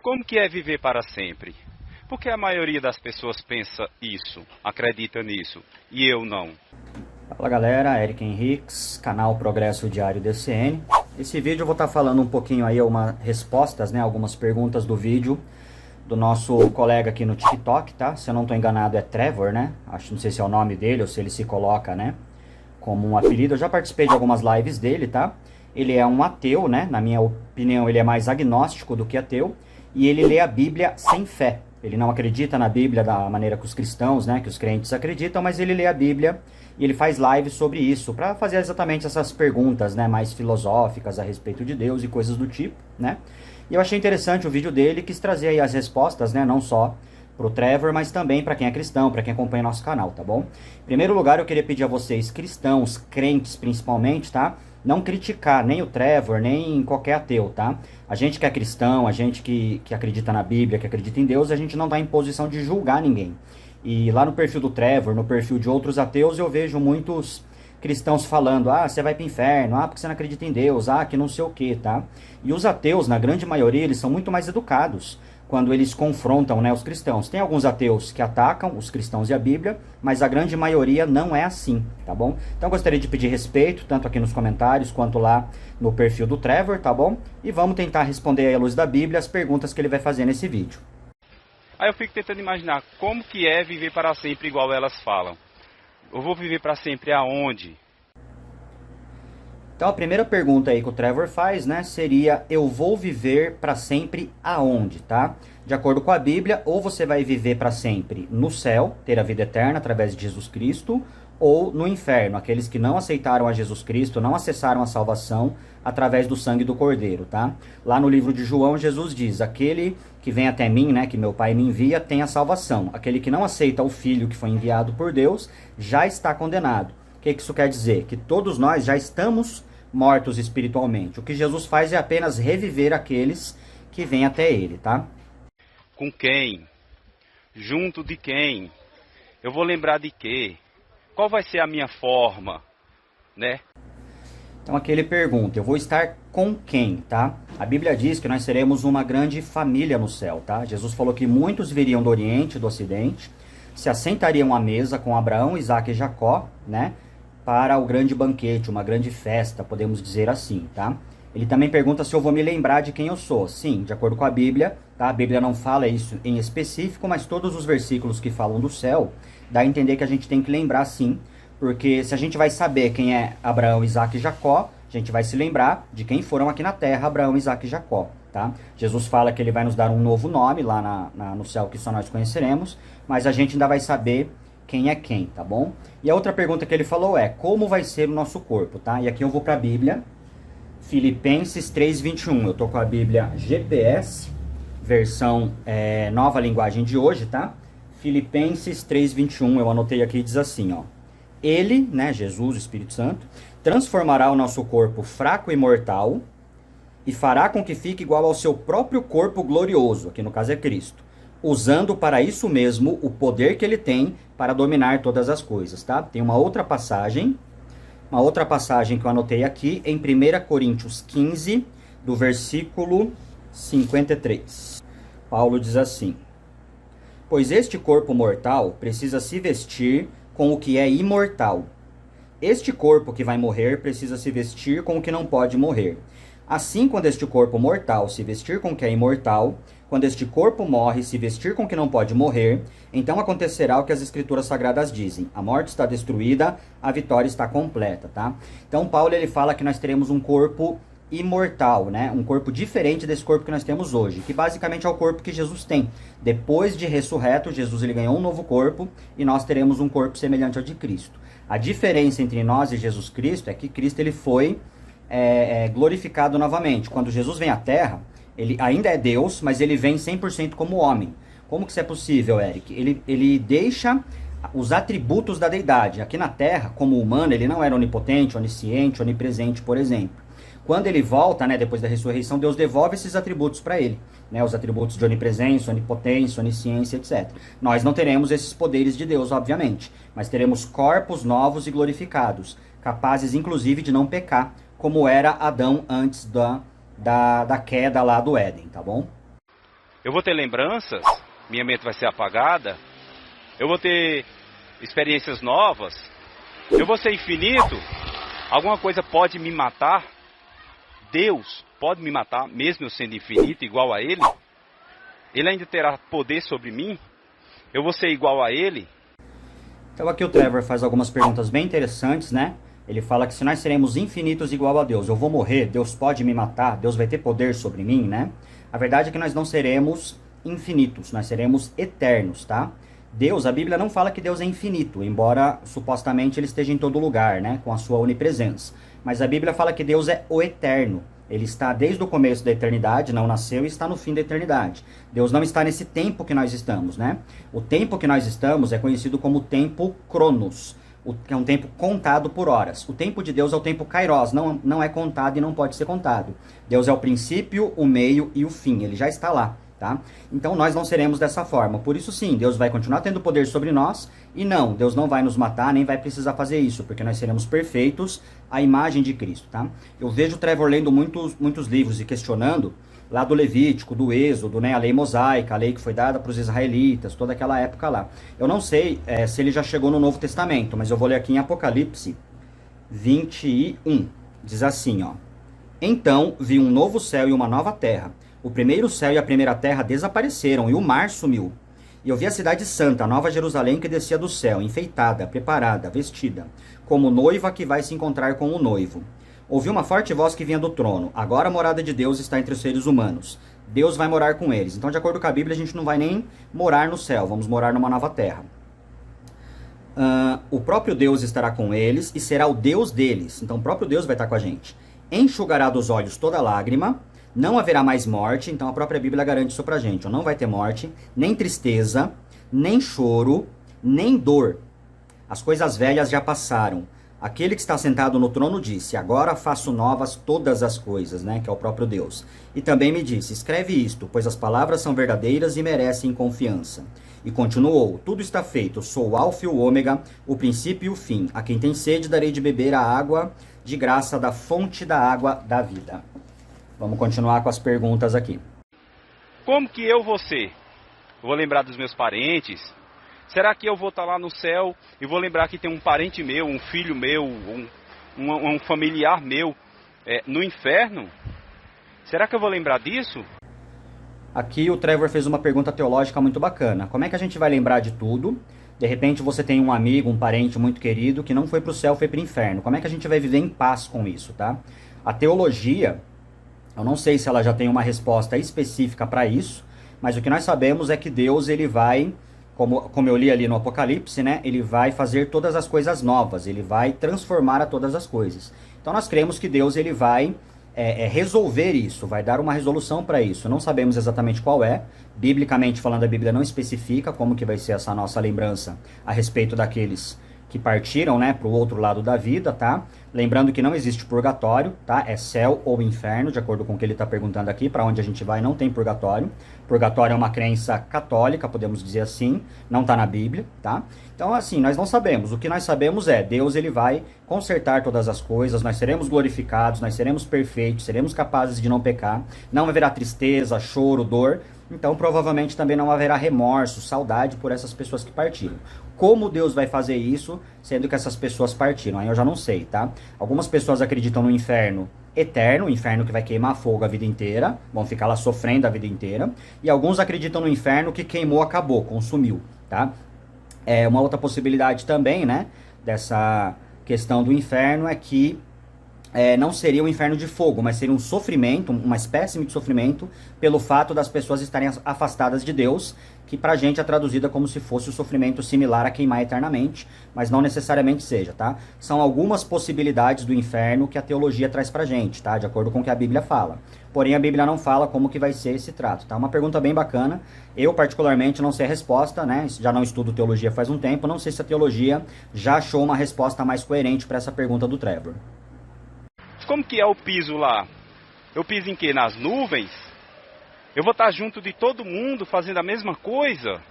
Como que é viver para sempre? Porque a maioria das pessoas pensa isso, acredita nisso, e eu não. Fala galera, Eric Henriques, canal Progresso Diário DCN. Esse vídeo eu vou estar falando um pouquinho aí, respostas, né, algumas perguntas do vídeo do nosso colega aqui no TikTok, tá? Se eu não estou enganado é Trevor, né? Não sei se é o nome dele ou se ele se coloca, né, como um apelido. Eu já participei de algumas lives dele, tá? Ele é um ateu, né? Na minha opinião, ele é mais agnóstico do que ateu. E ele lê a Bíblia sem fé. Ele não acredita na Bíblia da maneira que os cristãos, né, que os crentes acreditam, mas ele lê a Bíblia e ele faz lives sobre isso, para fazer exatamente essas perguntas, né, mais filosóficas a respeito de Deus e coisas do tipo, né? E eu achei interessante o vídeo dele, quis trazer aí as respostas, né, não só para o Trevor, mas também para quem é cristão, para quem acompanha nosso canal, tá bom? Em primeiro lugar, eu queria pedir a vocês, cristãos, crentes principalmente, tá? Não criticar nem o Trevor, nem qualquer ateu, tá? A gente que é cristão, a gente que acredita na Bíblia, que acredita em Deus, a gente não está em posição de julgar ninguém. E lá no perfil do Trevor, no perfil de outros ateus, eu vejo muitos cristãos falando, ah, você vai para o inferno, ah, porque você não acredita em Deus, ah, que não sei o que, tá? E os ateus, na grande maioria, eles são muito mais educados quando eles confrontam, né, os cristãos. Tem alguns ateus que atacam os cristãos e a Bíblia, mas a grande maioria não é assim, tá bom? Então eu gostaria de pedir respeito, tanto aqui nos comentários, quanto lá no perfil do Trevor, tá bom? E vamos tentar responder aí à luz da Bíblia as perguntas que ele vai fazer nesse vídeo. Aí eu fico tentando imaginar como que é viver para sempre igual elas falam. Eu vou viver para sempre aonde? Então a primeira pergunta aí que o Trevor faz, né, seria: eu vou viver para sempre aonde, tá? De acordo com a Bíblia, ou você vai viver para sempre no céu, ter a vida eterna através de Jesus Cristo, ou no inferno, aqueles que não aceitaram a Jesus Cristo, não acessaram a salvação através do sangue do Cordeiro, tá? Lá no livro de João, Jesus diz: aquele que vem até mim, né, que meu Pai me envia, tem a salvação. Aquele que não aceita o Filho que foi enviado por Deus, já está condenado. O que isso quer dizer? Que todos nós já estamos mortos espiritualmente. O que Jesus faz é apenas reviver aqueles que vêm até ele, tá? Com quem? Junto de quem? Eu vou lembrar de quê? Qual vai ser a minha forma, né? Então aqui ele pergunta: eu vou estar com quem, tá? A Bíblia diz que nós seremos uma grande família no céu, tá? Jesus falou que muitos viriam do Oriente e do Ocidente, se assentariam à mesa com Abraão, Isaque e Jacó, né? Para o grande banquete, uma grande festa, podemos dizer assim, tá? Ele também pergunta se eu vou me lembrar de quem eu sou. Sim, de acordo com a Bíblia, tá? A Bíblia não fala isso em específico, mas todos os versículos que falam do céu, dá a entender que a gente tem que lembrar sim, porque se a gente vai saber quem é Abraão, Isaque e Jacó, a gente vai se lembrar de quem foram aqui na terra Abraão, Isaque e Jacó, tá? Jesus fala que ele vai nos dar um novo nome lá no céu que só nós conheceremos, mas a gente ainda vai saber quem é quem, tá bom? E a outra pergunta que ele falou é: como vai ser o nosso corpo, tá? E aqui eu vou para a Bíblia, Filipenses 3:21. Eu tô com a Bíblia GPS, versão nova linguagem de hoje, tá? Filipenses 3:21, eu anotei aqui, diz assim, ó: ele, né, Jesus, o Espírito Santo, transformará o nosso corpo fraco e mortal e fará com que fique igual ao seu próprio corpo glorioso, aqui no caso é Cristo, usando para isso mesmo o poder que ele tem para dominar todas as coisas, tá? Tem uma outra passagem que eu anotei aqui em 1 Coríntios 15, do versículo 53. Paulo diz assim: pois este corpo mortal precisa se vestir com o que é imortal. Este corpo que vai morrer precisa se vestir com o que não pode morrer. Assim, quando este corpo mortal se vestir com o que é imortal, quando este corpo morre se vestir com o que não pode morrer, então acontecerá o que as Escrituras Sagradas dizem: a morte está destruída, a vitória está completa, tá? Então Paulo ele fala que nós teremos um corpo imortal, né? Um corpo diferente desse corpo que nós temos hoje, que basicamente é o corpo que Jesus tem. Depois de ressurreto, Jesus ele ganhou um novo corpo e nós teremos um corpo semelhante ao de Cristo. A diferença entre nós e Jesus Cristo é que Cristo ele foi glorificado novamente. Quando Jesus vem à Terra, ele ainda é Deus, mas ele vem 100% como homem. Como que isso é possível, Eric? Ele deixa os atributos da deidade. Aqui na Terra, como humano, ele não era onipotente, onisciente, onipresente, por exemplo. Quando ele volta, né, depois da ressurreição, Deus devolve esses atributos para ele, né, os atributos de onipresença, onipotência, onisciência, etc. Nós não teremos esses poderes de Deus, obviamente, mas teremos corpos novos e glorificados, capazes inclusive de não pecar, como era Adão antes da queda lá do Éden, tá bom? Eu vou ter lembranças, minha mente vai ser apagada, eu vou ter experiências novas, eu vou ser infinito, alguma coisa pode me matar, Deus pode me matar, mesmo eu sendo infinito, igual a Ele, Ele ainda terá poder sobre mim, eu vou ser igual a Ele. Então aqui o Trevor faz algumas perguntas bem interessantes, né? Ele fala que se nós seremos infinitos igual a Deus, eu vou morrer, Deus pode me matar, Deus vai ter poder sobre mim, né? A verdade é que nós não seremos infinitos, nós seremos eternos, tá? Deus, a Bíblia não fala que Deus é infinito, embora supostamente ele esteja em todo lugar, né? Com a sua onipresença. Mas a Bíblia fala que Deus é o eterno. Ele está desde o começo da eternidade, não nasceu e está no fim da eternidade. Deus não está nesse tempo que nós estamos, né? O tempo que nós estamos é conhecido como tempo Cronos, que é um tempo contado por horas. O tempo de Deus é o tempo Kairos, não é contado e não pode ser contado. Deus é o princípio, o meio e o fim, ele já está lá, tá? Então nós não seremos dessa forma. Por isso sim, Deus vai continuar tendo poder sobre nós e não, Deus não vai nos matar, nem vai precisar fazer isso, porque nós seremos perfeitos à imagem de Cristo, tá? Eu vejo o Trevor lendo muitos livros e questionando lá do Levítico, do Êxodo, né, a lei mosaica, a lei que foi dada para os israelitas, toda aquela época lá. Eu não sei se ele já chegou no Novo Testamento, mas eu vou ler aqui em Apocalipse 21. Diz assim, ó. Então vi um novo céu e uma nova terra. O primeiro céu e a primeira terra desapareceram e o mar sumiu. E eu vi a cidade santa, a nova Jerusalém, que descia do céu, enfeitada, preparada, vestida, como noiva que vai se encontrar com o noivo. Ouvi uma forte voz que vinha do trono. Agora a morada de Deus está entre os seres humanos. Deus vai morar com eles. Então, de acordo com a Bíblia, a gente não vai nem morar no céu. Vamos morar numa nova terra. O próprio Deus estará com eles e será o Deus deles. Então, o próprio Deus vai estar com a gente. Enxugará dos olhos toda lágrima. Não haverá mais morte. Então, a própria Bíblia garante isso pra gente. Não vai ter morte, nem tristeza, nem choro, nem dor. As coisas velhas já passaram. Aquele que está sentado no trono disse, agora faço novas todas as coisas, né? Que é o próprio Deus. E também me disse, escreve isto, pois as palavras são verdadeiras e merecem confiança. E continuou, tudo está feito, sou o alfa e o ômega, o princípio e o fim. A quem tem sede darei de beber a água de graça da fonte da água da vida. Vamos continuar com as perguntas aqui. Como que eu vou ser? Vou lembrar dos meus parentes? Será que eu vou estar lá no céu e vou lembrar que tem um parente meu, um filho meu, um familiar meu no inferno? Será que eu vou lembrar disso? Aqui o Trevor fez uma pergunta teológica muito bacana. Como é que a gente vai lembrar de tudo? De repente você tem um amigo, um parente muito querido que não foi para o céu, foi para o inferno. Como é que a gente vai viver em paz com isso, tá? A teologia, eu não sei se ela já tem uma resposta específica para isso, mas o que nós sabemos é que Deus, ele vai... Como eu li ali no Apocalipse, né? Ele vai fazer todas as coisas novas, ele vai transformar a todas as coisas. Então nós cremos que Deus ele vai resolver isso, vai dar uma resolução para isso. Não sabemos exatamente qual é. Biblicamente falando, a Bíblia não especifica como que vai ser essa nossa lembrança a respeito daqueles que partiram, né, para o outro lado da vida, tá? Lembrando que não existe purgatório, tá? É céu ou inferno, de acordo com o que ele está perguntando aqui, para onde a gente vai não tem purgatório. Purgatório é uma crença católica, podemos dizer assim, não está na Bíblia, tá? Então, assim, nós não sabemos. O que nós sabemos é, Deus ele vai consertar todas as coisas, nós seremos glorificados, nós seremos perfeitos, seremos capazes de não pecar, não haverá tristeza, choro, dor, então provavelmente também não haverá remorso, saudade por essas pessoas que partiram. Como Deus vai fazer isso, sendo que essas pessoas partiram? Aí eu já não sei, tá? Algumas pessoas acreditam no inferno eterno, o inferno que vai queimar fogo a vida inteira, vão ficar lá sofrendo a vida inteira, e alguns acreditam no inferno que queimou, acabou, consumiu, tá? Uma outra possibilidade também, né, dessa questão do inferno é que não seria um inferno de fogo, mas seria um sofrimento, uma espécie de sofrimento, pelo fato das pessoas estarem afastadas de Deus, que pra gente é traduzida como se fosse o sofrimento similar a queimar eternamente, mas não necessariamente seja, tá? São algumas possibilidades do inferno que a teologia traz pra gente, tá? De acordo com o que a Bíblia fala. Porém, a Bíblia não fala como que vai ser esse trato, tá? Uma pergunta bem bacana. Eu, particularmente, não sei a resposta, né? Já não estudo teologia faz um tempo, não sei se a teologia já achou uma resposta mais coerente para essa pergunta do Trevor. Como que é o piso lá? Eu piso em quê? Nas nuvens? Eu vou estar junto de todo mundo fazendo a mesma coisa?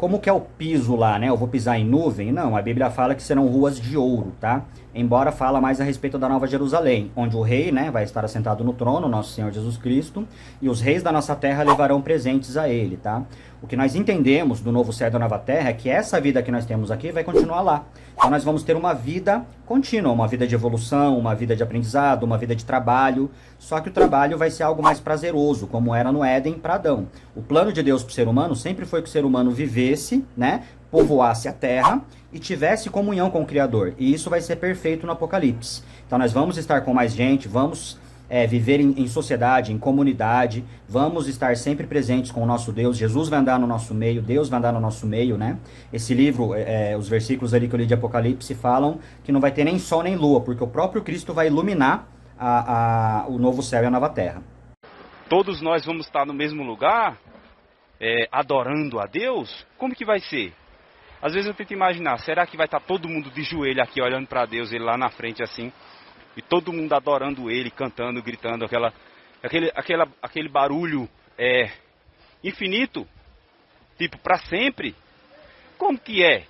como que é o piso lá, né? Eu vou pisar em nuvem? Não, a Bíblia fala que serão ruas de ouro, tá? Embora fala mais a respeito da Nova Jerusalém, onde o rei, né, vai estar assentado no trono, nosso Senhor Jesus Cristo, e os reis da nossa terra levarão presentes a ele, tá? O que nós entendemos do novo céu e da nova terra é que essa vida que nós temos aqui vai continuar lá. Então nós vamos ter uma vida contínua, uma vida de evolução, uma vida de aprendizado, uma vida de trabalho, só que o trabalho vai ser algo mais prazeroso, como era no Éden para Adão. O plano de Deus para o ser humano sempre foi que o ser humano vivesse, né, povoasse a terra e tivesse comunhão com o Criador. E isso vai ser perfeito no Apocalipse. Então nós vamos estar com mais gente, vamos viver em sociedade, em comunidade, vamos estar sempre presentes com o nosso Deus. Jesus vai andar no nosso meio, Deus vai andar no nosso meio, né? Esse livro, os versículos ali que eu li de Apocalipse falam que não vai ter nem sol nem lua, porque o próprio Cristo vai iluminar o novo céu e a nova terra. Todos nós vamos estar no mesmo lugar, adorando a Deus? Como que vai ser? Às vezes eu tento imaginar, será que vai estar todo mundo de joelho aqui olhando para Deus, ele lá na frente assim, e todo mundo adorando ele, cantando, gritando, aquele barulho infinito, tipo para sempre? Como que é?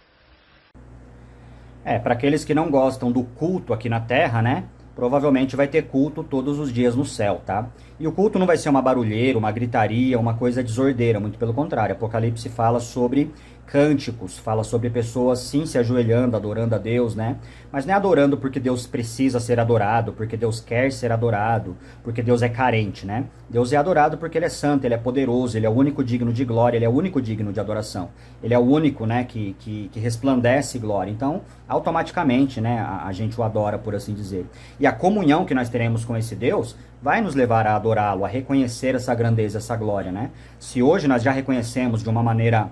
Para aqueles que não gostam do culto aqui na terra, né? Provavelmente vai ter culto todos os dias no céu, tá? E o culto não vai ser uma barulheira, uma gritaria, uma coisa desordeira, muito pelo contrário. Apocalipse fala sobre cânticos, fala sobre pessoas sim se ajoelhando, adorando a Deus, né? Mas não é adorando porque Deus precisa ser adorado, porque Deus quer ser adorado, porque Deus é carente, né? Deus é adorado porque Ele é santo, Ele é poderoso, Ele é o único digno de glória, Ele é o único digno de adoração. Ele é o único, né, que resplandece glória. Então, automaticamente, né, a gente o adora, por assim dizer. E a comunhão que nós teremos com esse Deus vai nos levar a adorá-lo, a reconhecer essa grandeza, essa glória, né? Se hoje nós já reconhecemos de uma maneira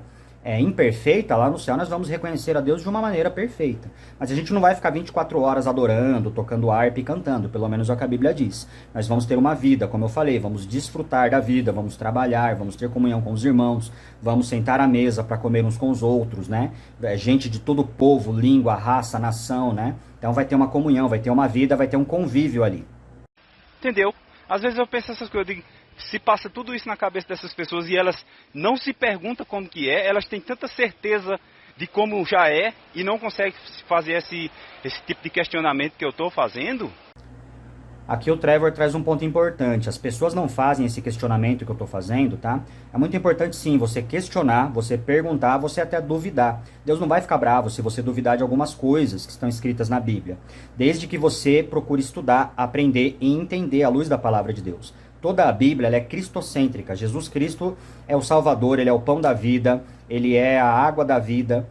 imperfeita, lá no céu nós vamos reconhecer a Deus de uma maneira perfeita. Mas a gente não vai ficar 24 horas adorando, tocando harpa e cantando, pelo menos é o que a Bíblia diz. Nós vamos ter uma vida, como eu falei, vamos desfrutar da vida, vamos trabalhar, vamos ter comunhão com os irmãos, vamos sentar à mesa para comer uns com os outros, né? Gente de todo povo, língua, raça, nação, né? Então vai ter uma comunhão, vai ter uma vida, vai ter um convívio ali. Entendeu? Às vezes eu penso essas coisas, eu digo, se passa tudo isso na cabeça dessas pessoas e elas não se perguntam como que é, elas têm tanta certeza de como já é e não conseguem fazer esse tipo de questionamento que eu estou fazendo. Aqui o Trevor traz um ponto importante. As pessoas não fazem esse questionamento que eu estou fazendo, tá? É muito importante sim você questionar, você perguntar, você até duvidar. Deus não vai ficar bravo se você duvidar de algumas coisas que estão escritas na Bíblia. Desde que você procure estudar, aprender e entender à luz da palavra de Deus. Toda a Bíblia ela é cristocêntrica. Jesus Cristo é o Salvador, Ele é o pão da vida, Ele é a água da vida.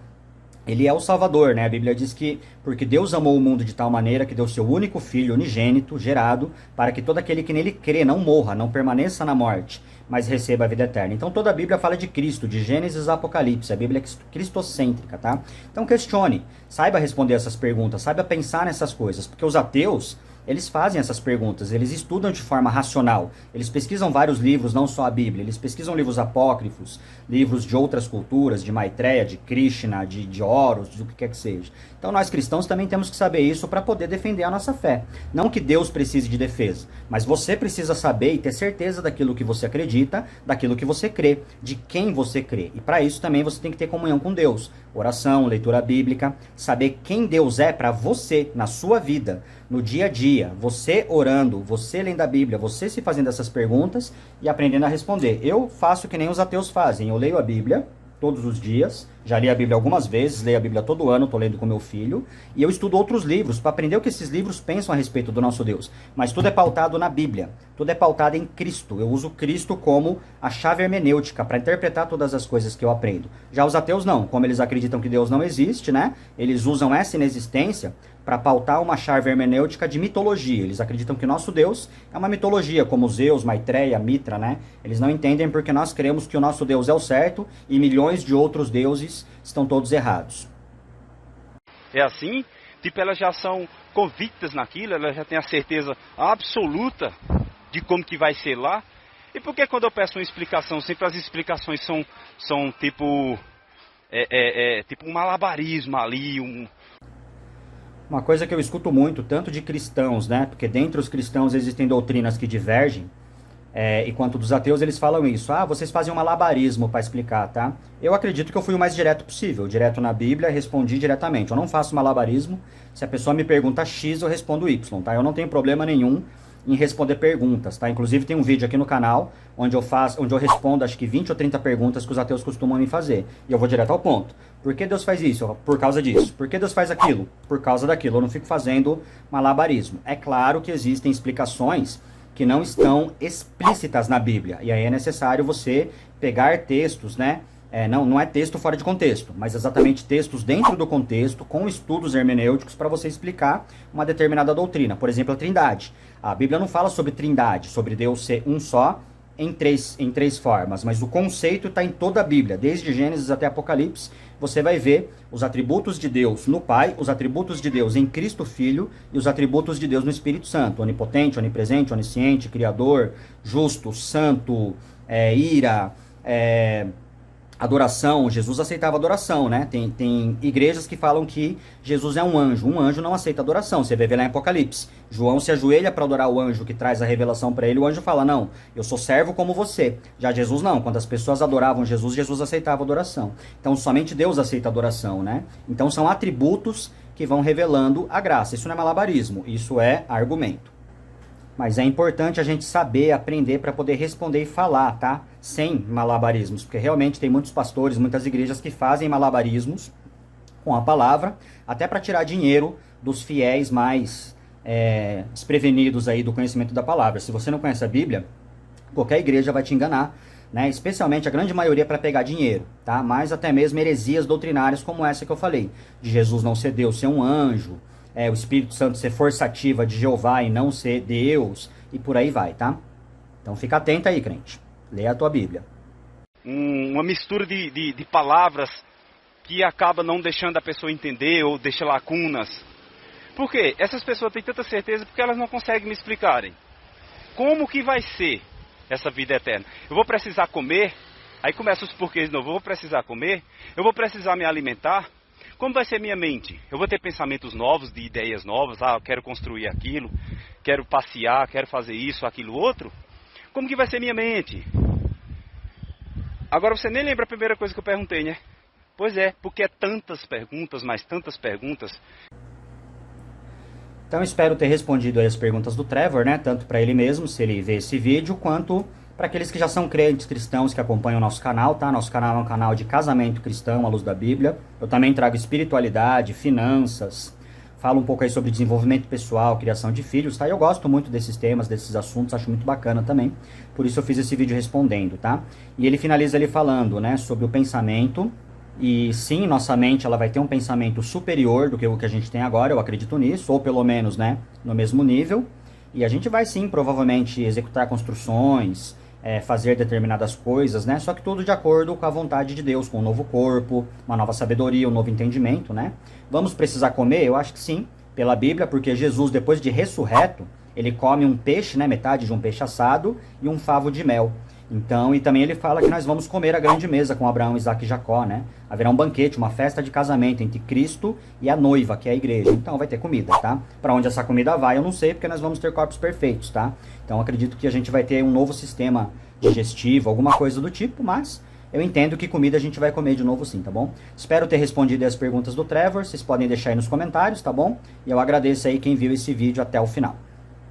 Ele é o Salvador, né? A Bíblia diz que porque Deus amou o mundo de tal maneira que deu seu único filho unigênito, gerado, para que todo aquele que nele crê não morra, não permaneça na morte, mas receba a vida eterna. Então toda a Bíblia fala de Cristo, de Gênesis a Apocalipse. A Bíblia é cristocêntrica, tá? Então questione, saiba responder essas perguntas, saiba pensar nessas coisas, porque os ateus, eles fazem essas perguntas, eles estudam de forma racional, eles pesquisam vários livros, não só a Bíblia, eles pesquisam livros apócrifos, livros de outras culturas, de Maitreya, de Krishna, de Horus, de o que quer que seja. Então nós cristãos também temos que saber isso para poder defender a nossa fé. Não que Deus precise de defesa, mas você precisa saber e ter certeza daquilo que você acredita, daquilo que você crê, de quem você crê. E para isso também você tem que ter comunhão com Deus, oração, leitura bíblica, saber quem Deus é para você, na sua vida, no dia a dia, você orando, você lendo a Bíblia, você se fazendo essas perguntas e aprendendo a responder. Eu faço que nem os ateus fazem, eu leio a Bíblia todos os dias, já li a Bíblia algumas vezes, leio a Bíblia todo ano, estou lendo com meu filho, e eu estudo outros livros para aprender o que esses livros pensam a respeito do nosso Deus. Mas tudo é pautado na Bíblia, tudo é pautado em Cristo. Eu uso Cristo como a chave hermenêutica para interpretar todas as coisas que eu aprendo. Já os ateus não, como eles acreditam que Deus não existe, né? Eles usam essa inexistência para pautar uma chave hermenêutica de mitologia. Eles acreditam que nosso Deus é uma mitologia, como Zeus, Maitreya, Mitra, né? Eles não entendem porque nós cremos que o nosso Deus é o certo e milhões de outros deuses estão todos errados. É assim? Tipo, elas já são convictas naquilo, elas já têm a certeza absoluta de como que vai ser lá. E por que quando eu peço uma explicação, sempre as explicações são tipo um malabarismo ali, Uma coisa que eu escuto muito, tanto de cristãos, né? Porque dentre os cristãos existem doutrinas que divergem. e quanto dos ateus, eles falam isso. Ah, vocês fazem um malabarismo para explicar, tá? Eu acredito que eu fui o mais direto possível. Direto na Bíblia, respondi diretamente. Eu não faço malabarismo. Se a pessoa me pergunta X, eu respondo Y, tá? Eu não tenho problema nenhum em responder perguntas, tá? Inclusive tem um vídeo aqui no canal onde eu respondo acho que 20 ou 30 perguntas que os ateus costumam me fazer. E eu vou direto ao ponto. Por que Deus faz isso? Por causa disso. Por que Deus faz aquilo? Por causa daquilo. Eu não fico fazendo malabarismo. É claro que existem explicações que não estão explícitas na Bíblia. E aí é necessário você pegar textos, né? Não é texto fora de contexto, mas exatamente textos dentro do contexto, com estudos hermenêuticos, para você explicar uma determinada doutrina. Por exemplo, a Trindade. A Bíblia não fala sobre Trindade, sobre Deus ser um só em três formas, mas o conceito está em toda a Bíblia, desde Gênesis até Apocalipse. Você vai ver os atributos de Deus no Pai, os atributos de Deus em Cristo Filho e os atributos de Deus no Espírito Santo. Onipotente, onipresente, onisciente, criador, justo, santo, ira, adoração. Jesus aceitava adoração, né? Tem igrejas que falam que Jesus é um anjo. Um anjo não aceita adoração. Você vai ver lá em Apocalipse. João se ajoelha para adorar o anjo que traz a revelação para ele. O anjo fala, não, eu sou servo como você. Já Jesus não. Quando as pessoas adoravam Jesus, Jesus aceitava adoração. Então somente Deus aceita adoração, né? Então são atributos que vão revelando a graça. Isso não é malabarismo, isso é argumento. Mas é importante a gente saber, aprender para poder responder e falar, tá? Sem malabarismos, porque realmente tem muitos pastores, muitas igrejas que fazem malabarismos com a palavra, até para tirar dinheiro dos fiéis mais desprevenidos aí do conhecimento da palavra. Se você não conhece a Bíblia, qualquer igreja vai te enganar, né? Especialmente a grande maioria para pegar dinheiro, tá? Mas até mesmo heresias doutrinárias como essa que eu falei, de Jesus não ser Deus, ser um anjo, o Espírito Santo ser forçativa de Jeová e não ser Deus, e por aí vai, tá? Então fica atento aí, crente. Leia a tua Bíblia. Uma mistura de palavras que acaba não deixando a pessoa entender ou deixa lacunas. Por quê? Essas pessoas têm tanta certeza porque elas não conseguem me explicarem. Como que vai ser essa vida eterna? Eu vou precisar comer? Aí começa os porquês de novo. Eu vou precisar comer? Eu vou precisar me alimentar? Como vai ser minha mente? Eu vou ter pensamentos novos, de ideias novas. Ah, eu quero construir aquilo, quero passear, quero fazer isso, aquilo, outro. Como que vai ser minha mente? Agora você nem lembra a primeira coisa que eu perguntei, né? Pois é, porque é tantas perguntas, mais tantas perguntas. Então espero ter respondido aí as perguntas do Trevor, né? Tanto para ele mesmo, se ele vê esse vídeo, quanto para aqueles que já são crentes cristãos que acompanham o nosso canal, tá? Nosso canal é um canal de casamento cristão à luz da Bíblia. Eu também trago espiritualidade, finanças, falo um pouco aí sobre desenvolvimento pessoal, criação de filhos, tá? Eu gosto muito desses temas, desses assuntos, acho muito bacana também. Por isso eu fiz esse vídeo respondendo, tá? E ele finaliza ali falando, né, sobre o pensamento. E sim, nossa mente ela vai ter um pensamento superior do que o que a gente tem agora, eu acredito nisso, ou pelo menos, né, no mesmo nível. E a gente vai sim, provavelmente, executar construções, fazer determinadas coisas, né? Só que tudo de acordo com a vontade de Deus, com um novo corpo, uma nova sabedoria, um novo entendimento, né? Vamos precisar comer? Eu acho que sim, pela Bíblia, porque Jesus, depois de ressurreto, ele come um peixe, né? Metade de um peixe assado e um favo de mel. Então, e também ele fala que nós vamos comer a grande mesa com Abraão, Isaac e Jacó, né? Haverá um banquete, uma festa de casamento entre Cristo e a noiva, que é a igreja. Então vai ter comida, tá? Para onde essa comida vai, eu não sei, porque nós vamos ter corpos perfeitos, tá? Então acredito que a gente vai ter um novo sistema digestivo, alguma coisa do tipo, mas eu entendo que comida a gente vai comer de novo sim, tá bom? Espero ter respondido as perguntas do Trevor, vocês podem deixar aí nos comentários, tá bom? E eu agradeço aí quem viu esse vídeo até o final.